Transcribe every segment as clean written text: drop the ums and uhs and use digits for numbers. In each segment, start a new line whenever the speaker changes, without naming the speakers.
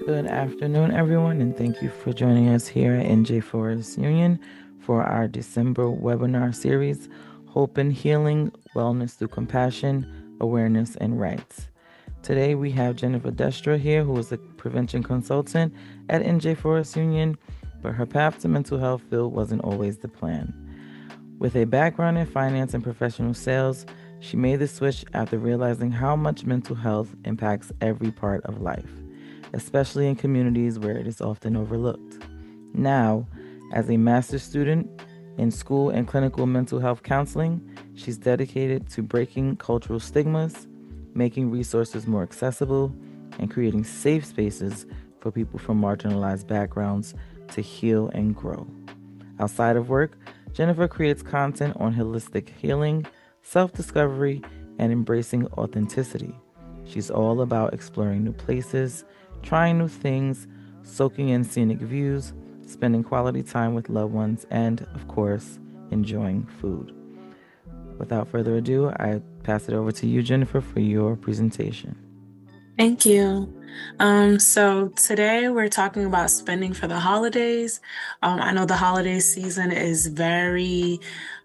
Good afternoon, everyone, and thank you for joining us here at NJ4S Union for our December webinar series, Hope and Healing, Wellness Through Compassion, Awareness, and Rights. Today, we have Jennifer Destra here, who is a prevention consultant at NJ4S Union, but her path to mental health field wasn't always the plan. With a background in finance and professional sales, she made the switch after realizing how much mental health impacts every part of life, especially in communities where it is often overlooked. Now, as a master's student in school and clinical mental health counseling, she's dedicated to breaking cultural stigmas, making resources more accessible, and creating safe spaces for people from marginalized backgrounds to heal and grow. Outside of work, Jennifer creates content on holistic healing, self-discovery, and embracing authenticity. She's all about exploring new places, trying new things, soaking in scenic views, spending quality time with loved ones, and, of course, enjoying food. Without further ado, I pass it over to you, Jennifer, for your presentation.
Thank you. So today we're talking about spending for the holidays. I know the holiday season is very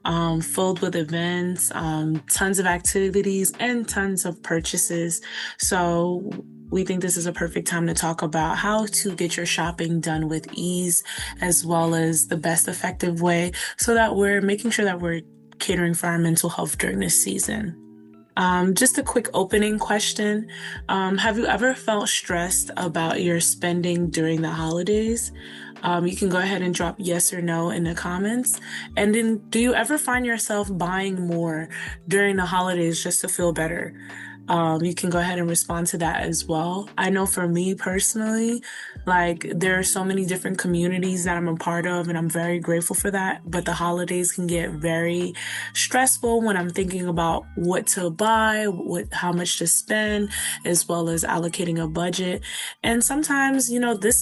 filled with events, tons of activities, and tons of purchases. So we think this is a perfect time to talk about how to get your shopping done with ease, as well as the best effective way, so that we're making sure that we're catering for our mental health during this season. Just a quick opening question. Have you ever felt stressed about your spending during the holidays? You can go ahead and drop yes or no in the comments. And then, do you ever find yourself buying more during the holidays just to feel better? You can go ahead and respond to that as well. I know for me personally, like there are so many different communities that I'm a part of, and I'm very grateful for that. But the holidays can get very stressful when I'm thinking about what to buy, how much to spend, as well as allocating a budget. And sometimes,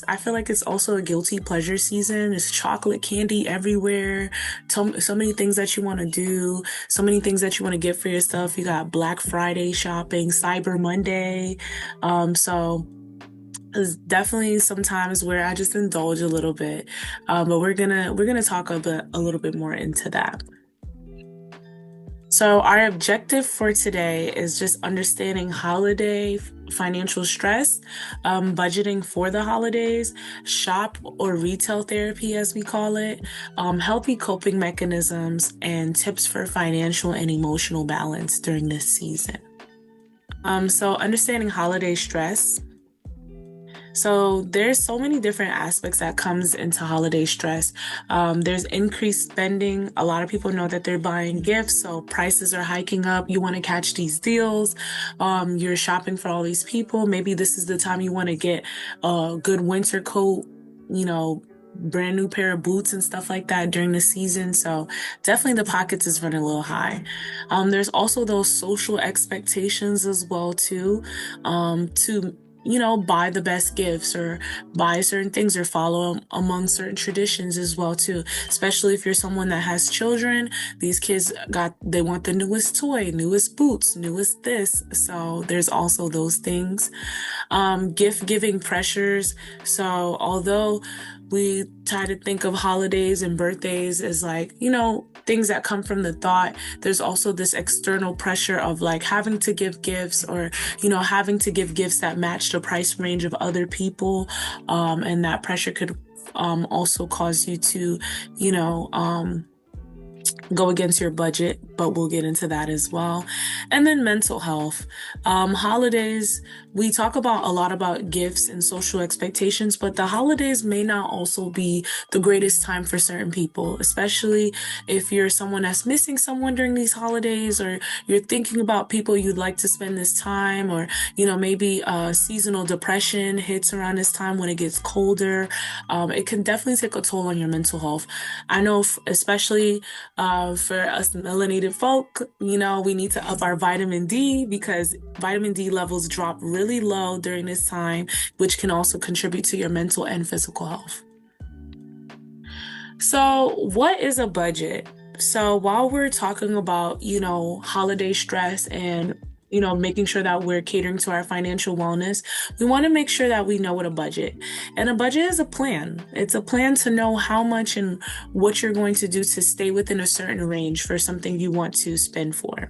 I feel like it's also a guilty pleasure season. There's chocolate candy everywhere, so many things that you want to do, so many things that you want to get for yourself. You got Black Friday shopping, Cyber Monday. So there's definitely some times where I just indulge a little bit. But we're gonna talk a little bit more into that. So our objective for today is just understanding holiday financial stress, budgeting for the holidays, shop or retail therapy as we call it, healthy coping mechanisms, and tips for financial and emotional balance during this season. So understanding holiday stress. So there's so many different aspects that comes into holiday stress. There's increased spending. A lot of people know that they're buying gifts, so prices are hiking up. You want to catch these deals. You're shopping for all these people. Maybe this is the time you want to get a good winter coat, brand new pair of boots and stuff like that during the season. So definitely the pockets is running a little high. There's also those social expectations as well too, to buy the best gifts or buy certain things or follow among certain traditions as well too. Especially if you're someone that has children, these kids they want the newest toy, newest boots, newest this. So there's also those things. Gift giving pressures. So although we try to think of holidays and birthdays as things that come from the thought, there's also this external pressure of having to give gifts or, having to give gifts that match the price range of other people. And that pressure could also cause you to, go against your budget, but we'll get into that as well. And then mental health. Holidays, we talk a lot about gifts and social expectations, but the holidays may not also be the greatest time for certain people, especially if you're someone that's missing someone during these holidays, or you're thinking about people you'd like to spend this time, or, maybe seasonal depression hits around this time when it gets colder. It can definitely take a toll on your mental health. I know, especially for us melanated folk, we need to up our vitamin D because vitamin D levels drop really low during this time, which can also contribute to your mental and physical health. So what is a budget? So while we're talking about, holiday stress and making sure that we're catering to our financial wellness, we want to make sure that we know what a budget. And a budget is a plan. It's a plan to know how much and what you're going to do to stay within a certain range for something you want to spend for.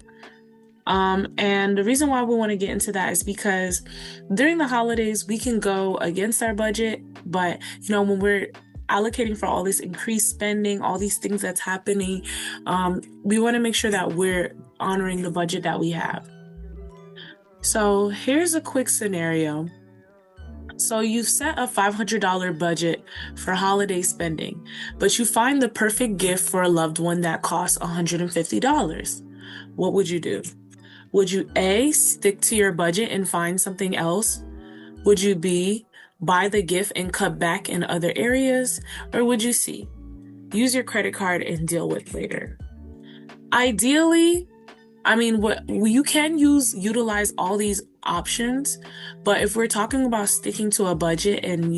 And the reason why we want to get into that is because during the holidays, we can go against our budget, but when we're allocating for all this increased spending, all these things that's happening, we want to make sure that we're honoring the budget that we have. So here's a quick scenario. So you've set a $500 budget for holiday spending, but you find the perfect gift for a loved one that costs $150. What would you do? Would you A, stick to your budget and find something else? Would you B, buy the gift and cut back in other areas? Or would you C, use your credit card and deal with later? Ideally, what you can utilize all these options, but if we're talking about sticking to a budget and,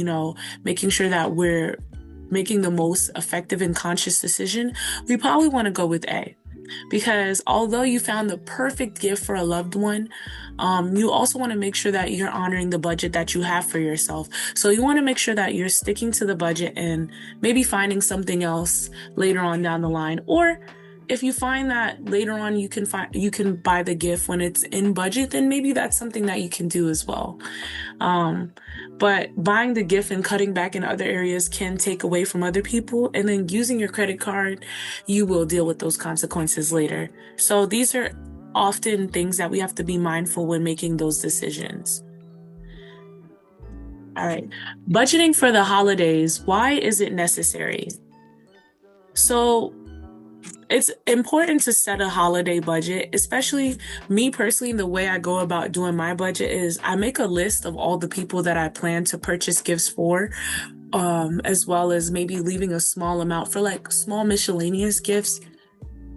making sure that we're making the most effective and conscious decision, we probably want to go with A. Because although you found the perfect gift for a loved one, you also want to make sure that you're honoring the budget that you have for yourself. So you want to make sure that you're sticking to the budget and maybe finding something else later on down the line. Or if you find that later on you can buy the gift when it's in budget, then maybe that's something that you can do as well. But buying the gift and cutting back in other areas can take away from other people. And then using your credit card, you will deal with those consequences later. So these are often things that we have to be mindful when making those decisions. All right. Budgeting for the holidays. Why is it necessary? So it's important to set a holiday budget, especially me personally. The way I go about doing my budget is I make a list of all the people that I plan to purchase gifts for, as well as maybe leaving a small amount for like small miscellaneous gifts.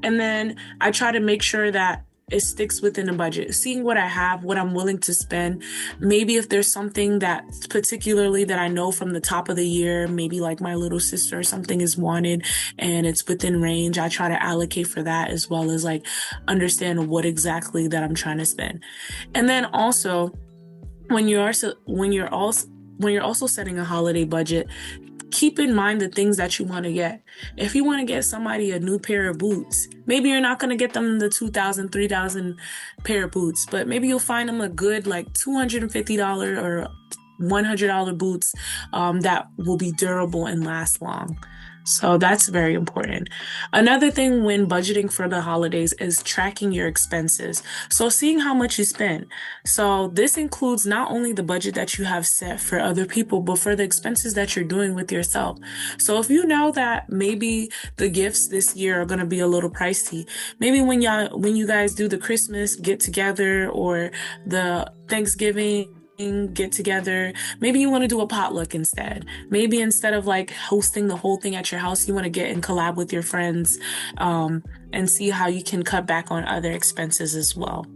And then I try to make sure that it sticks within a budget, seeing what I have, what I'm willing to spend. Maybe if there's something that particularly that I know from the top of the year, maybe like my little sister or something is wanted and it's within range, I try to allocate for that, as well as like understand what exactly that I'm trying to spend. And then also when you're also setting a holiday budget, keep in mind the things that you want to get. If you want to get somebody a new pair of boots, maybe you're not going to get them the $2,000, $3,000 pair of boots, but maybe you'll find them a good like $250 or $100 boots that will be durable and last long. So that's very important. Another thing when budgeting for the holidays is tracking your expenses. So seeing how much you spend. So this includes not only the budget that you have set for other people, but for the expenses that you're doing with yourself. So if you know that maybe the gifts this year are going to be a little pricey, maybe when you guys do the Christmas get together or the Thanksgiving get together, maybe you want to do a potluck instead. Maybe instead of like hosting the whole thing at your house, you want to get and collab with your friends and see how you can cut back on other expenses as well.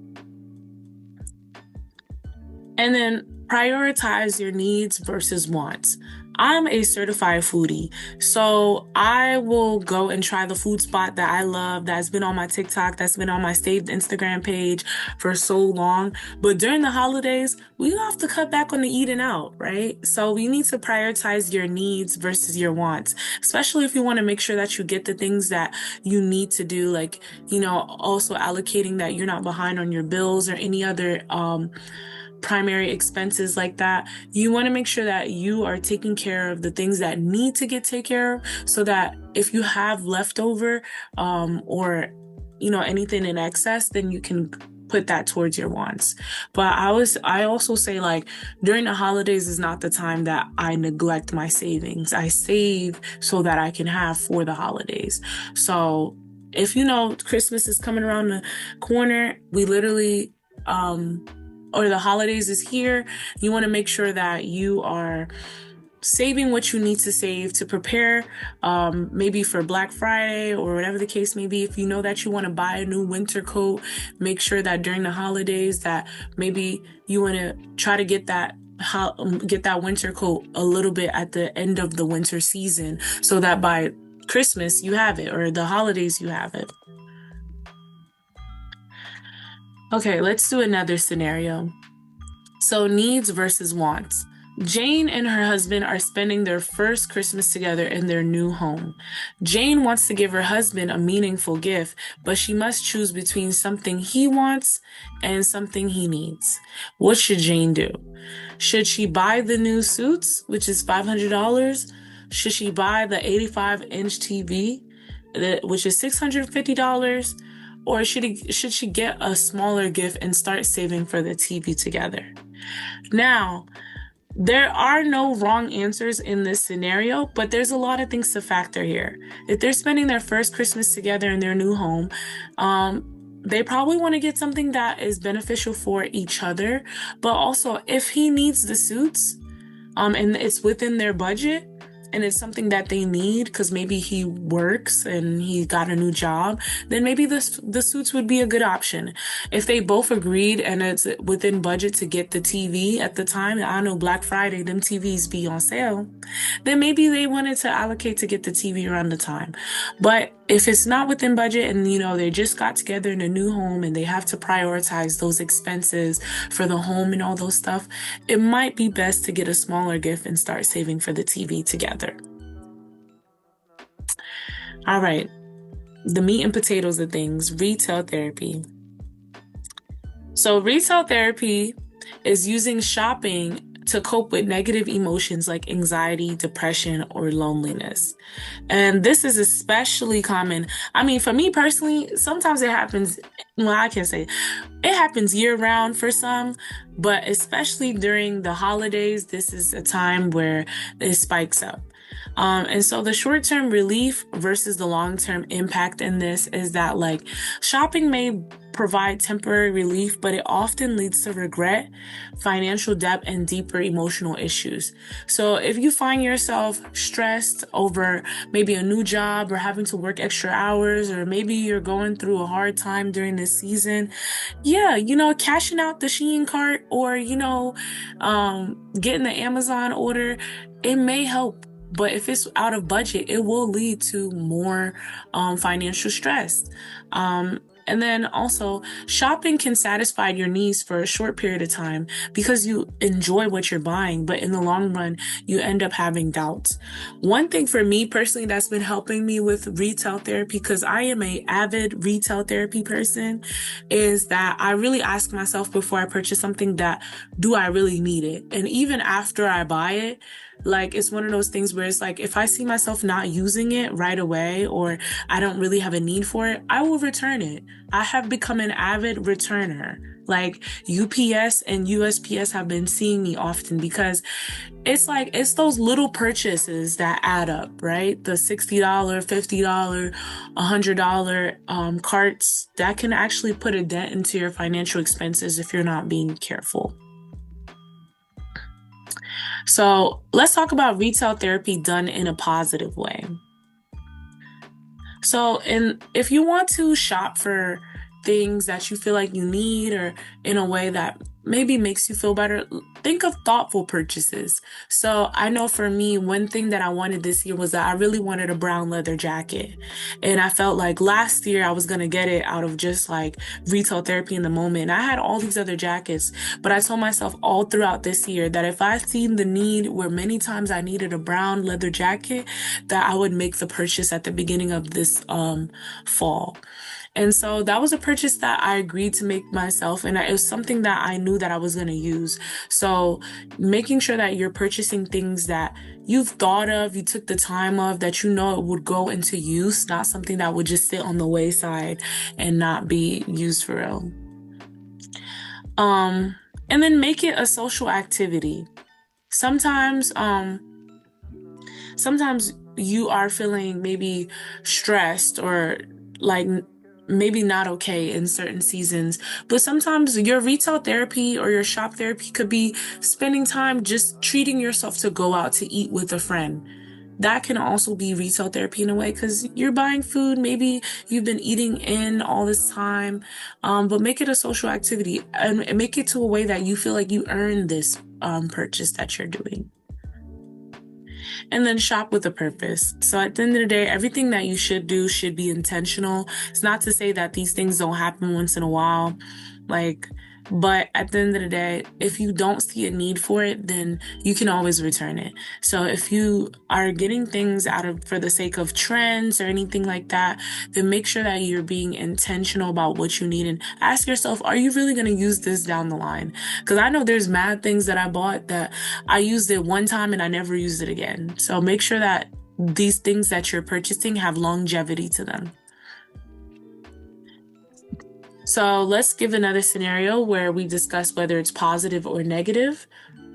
And then prioritize your needs versus wants. I'm a certified foodie, so I will go and try the food spot that I love, that's been on my TikTok, that's been on my saved Instagram page for so long. But during the holidays, we have to cut back on the eating out, right? So you need to prioritize your needs versus your wants, especially if you want to make sure that you get the things that you need to do, like, also allocating that you're not behind on your bills or any other primary expenses like that. You want to make sure that you are taking care of the things that need to get taken care of, so that if you have leftover or anything in excess, then you can put that towards your wants. But I also say, like, during the holidays is not the time that I neglect my savings. I save so that I can have for the holidays. So if Christmas is coming around the corner, we literally or the holidays is here, you want to make sure that you are saving what you need to save to prepare maybe for Black Friday or whatever the case may be. If you know that you want to buy a new winter coat, make sure that during the holidays that maybe you want to try to get that winter coat a little bit at the end of the winter season, so that by Christmas you have it, or the holidays you have it. Okay, let's do another scenario. So, needs versus wants. Jane and her husband are spending their first Christmas together in their new home. Jane wants to give her husband a meaningful gift, but she must choose between something he wants and something he needs. What should Jane do? Should she buy the new suits, which is $500? Should she buy the 85-inch TV, which is $650? Or should she get a smaller gift and start saving for the TV together? Now, there are no wrong answers in this scenario, but there's a lot of things to factor here. If they're spending their first Christmas together in their new home, they probably want to get something that is beneficial for each other. But also, if he needs the suits, and it's within their budget, and it's something that they need because maybe he works and he got a new job, then maybe the suits would be a good option. If they both agreed and it's within budget to get the TV at the time, I know Black Friday, them TVs be on sale, then maybe they wanted to allocate to get the TV around the time. But if it's not within budget and, they just got together in a new home and they have to prioritize those expenses for the home and all those stuff, it might be best to get a smaller gift and start saving for the TV together. All right. The meat and potatoes of things, retail therapy. So retail therapy is using shopping to cope with negative emotions like anxiety, depression, or loneliness. And this is especially common. I mean, for me personally, sometimes it happens, I can't say it happens year round for some, but especially during the holidays, this is a time where it spikes up. And so the short-term relief versus the long-term impact in this is that shopping may provide temporary relief, but it often leads to regret, financial debt, and deeper emotional issues. So if you find yourself stressed over maybe a new job or having to work extra hours, or maybe you're going through a hard time during this season, cashing out the Shein cart or, getting the Amazon order, it may help. But if it's out of budget, it will lead to more financial stress. And then also, shopping can satisfy your needs for a short period of time because you enjoy what you're buying, but in the long run, you end up having doubts. One thing for me personally that's been helping me with retail therapy, because I am an avid retail therapy person, is that I really ask myself before I purchase something that, do I really need it? And even after I buy it, it's one of those things where it's if I see myself not using it right away or I don't really have a need for it, I will return it. I have become an avid returner. UPS and USPS have been seeing me often because it's those little purchases that add up, right? The $60, $50, $100 carts that can actually put a dent into your financial expenses if you're not being careful. So let's talk about retail therapy done in a positive way. So if you want to shop for things that you feel like you need or in a way that maybe makes you feel better, think of thoughtful purchases. So I know for me, one thing that I wanted this year was that I really wanted a brown leather jacket. And I felt like last year I was going to get it out of just retail therapy in the moment. And I had all these other jackets, but I told myself all throughout this year that if I seen the need where many times I needed a brown leather jacket, that I would make the purchase at the beginning of this fall. And so that was a purchase that I agreed to make myself. And it was something that I knew that I was going to use. So making sure that you're purchasing things that you've thought of, you took the time of, that it would go into use, not something that would just sit on the wayside and not be used for real. And then make it a social activity. Sometimes you are feeling maybe stressed or maybe not okay in certain seasons, but sometimes your retail therapy or your shop therapy could be spending time just treating yourself to go out to eat with a friend. That can also be retail therapy in a way because you're buying food. Maybe you've been eating in all this time, but make it a social activity and make it to a way that you feel like you earned this purchase that you're doing. And then shop with a purpose. So at the end of the day, everything that you should do should be intentional. It's not to say that these things don't happen once in a while, But at the end of the day, if you don't see a need for it, then you can always return it. So if you are getting things for the sake of trends or anything like that, then make sure that you're being intentional about what you need and ask yourself, are you really going to use this down the line? Because I know there's mad things that I bought that I used it one time and I never used it again. So make sure that these things that you're purchasing have longevity to them. So let's give another scenario where we discuss whether it's positive or negative.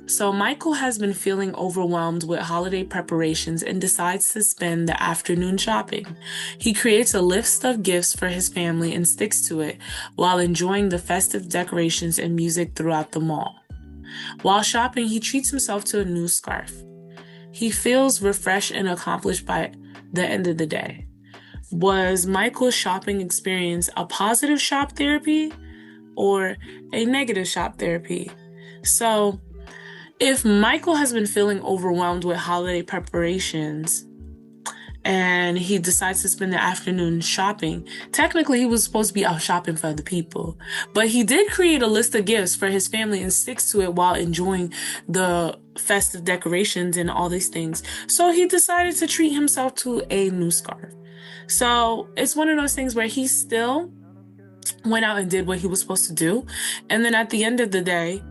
So Michael has been feeling overwhelmed with holiday preparations and decides to spend the afternoon shopping. He creates a list of gifts for his family and sticks to it while enjoying the festive decorations and music throughout the mall. While shopping, he treats himself to a new scarf. He feels refreshed and accomplished by the end of the day. Was Michael's shopping experience a positive shop therapy or a negative shop therapy? So, if Michael has been feeling overwhelmed with holiday preparations and he decides to spend the afternoon shopping, technically he was supposed to be out shopping for other people. But he did create a list of gifts for his family and sticks to it while enjoying the festive decorations and all these things. So he decided to treat himself to a new scarf. So it's one of those things where he still went out and did what he was supposed to do. And then at the end of the day,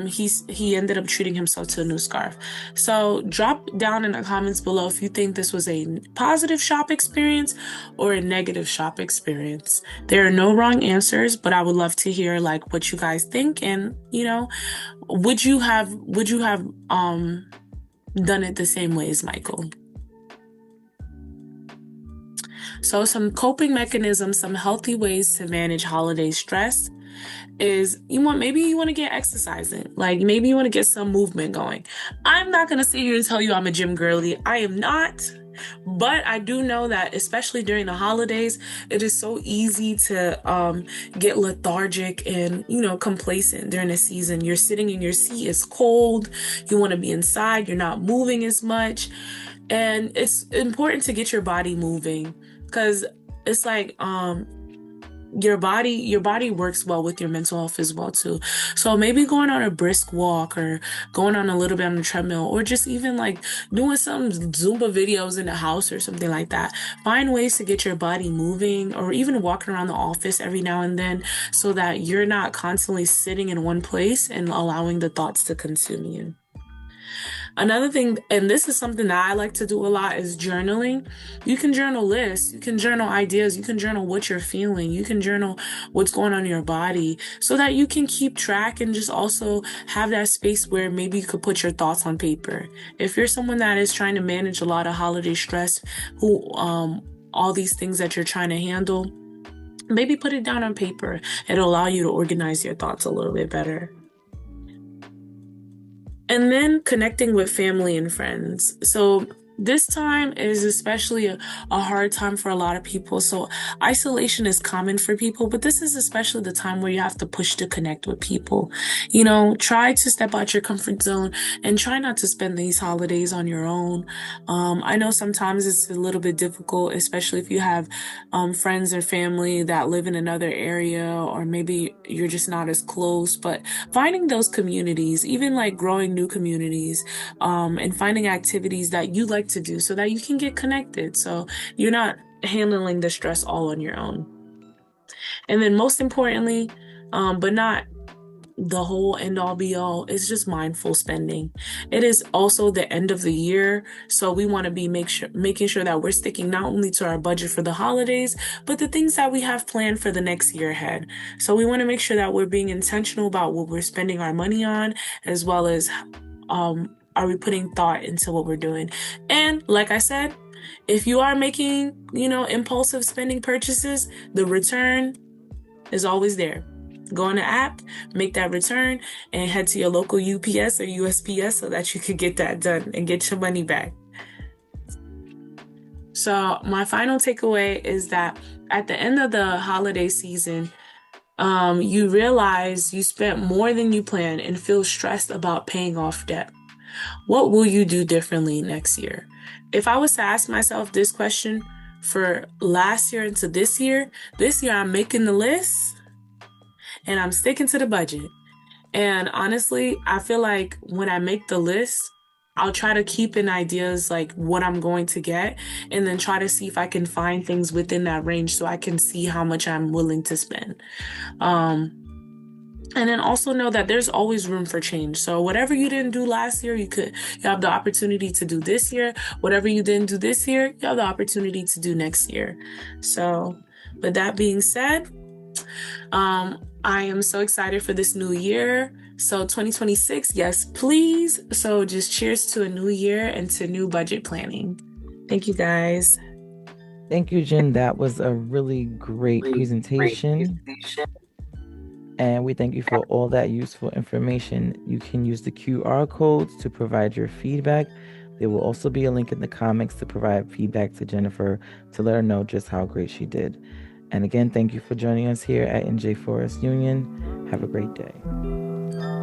he ended up treating himself to a new scarf. So drop down in the comments below if you think this was a positive shop experience or a negative shop experience. There are no wrong answers, but I would love to hear like what you guys think, and would you have done it the same way as Michael? So some coping mechanisms, some healthy ways to manage holiday stress is maybe you want to get exercising. Like maybe you want to get some movement going. I'm not going to sit here and tell you I'm a gym girly. I am not. But I do know that especially during the holidays, it is so easy to get lethargic and, complacent during the season. You're sitting in your seat, it's cold. You want to be inside. You're not moving as much. And it's important to get your body moving because it's like, your body works well with your mental health as well too. So maybe going on a brisk walk or going on a little bit on the treadmill, or just even like doing some Zumba videos in the house or something like that. Find ways to get your body moving, or even walking around the office every now and then, so that you're not constantly sitting in one place and allowing the thoughts to consume you. Another thing, and this is something that I like to do a lot, is journaling. You can journal lists, you can journal ideas, you can journal what you're feeling, you can journal what's going on in your body, so that you can keep track and just also have that space where maybe you could put your thoughts on paper. If you're someone that is trying to manage a lot of holiday stress, all these things that you're trying to handle, maybe put it down on paper. It'll allow you to organize your thoughts a little bit better. And then connecting with family and friends. So this time is especially a hard time for a lot of people. So isolation is common for people, but this is especially the time where you have to push to connect with people. Try to step out your comfort zone and try not to spend these holidays on your own. I know sometimes it's a little bit difficult, especially if you have friends or family that live in another area, or maybe you're just not as close, but finding those communities, even like growing new communities, and finding activities that you like to do so that you can get connected, so you're not handling the stress all on your own. And then most importantly, but not the whole end all be all, is just mindful spending. It is also the end of the year, so we want to be making sure that we're sticking not only to our budget for the holidays, but the things that we have planned for the next year ahead. So we want to make sure that we're being intentional about what we're spending our money on, as well as are we putting thought into what we're doing. And like I said, if you are making, impulsive spending purchases, the return is always there. Go on the app, make that return, and head to your local UPS or USPS so that you could get that done and get your money back. So my final takeaway is that at the end of the holiday season, you realize you spent more than you planned and feel stressed about paying off debt. What will you do differently next year? If I was to ask myself this question for last year into this year I'm making the list, and I'm sticking to the budget. And honestly, I feel like when I make the list, I'll try to keep in ideas like what I'm going to get and then try to see if I can find things within that range so I can see how much I'm willing to spend. Um, and then also know that there's always room for change. So whatever you didn't do last year, you have the opportunity to do this year. Whatever you didn't do this year, you have the opportunity to do next year. So with that being said, I am so excited for this new year. So 2026, yes, please. So just cheers to a new year and to new budget planning. Thank you guys.
Thank you, Jen. That was a really great presentation. And we thank you for all that useful information. You can use the QR codes to provide your feedback. There will also be a link in the comments to provide feedback to Jennifer to let her know just how great she did. And again, thank you for joining us here at NJ4S Union. Have a great day.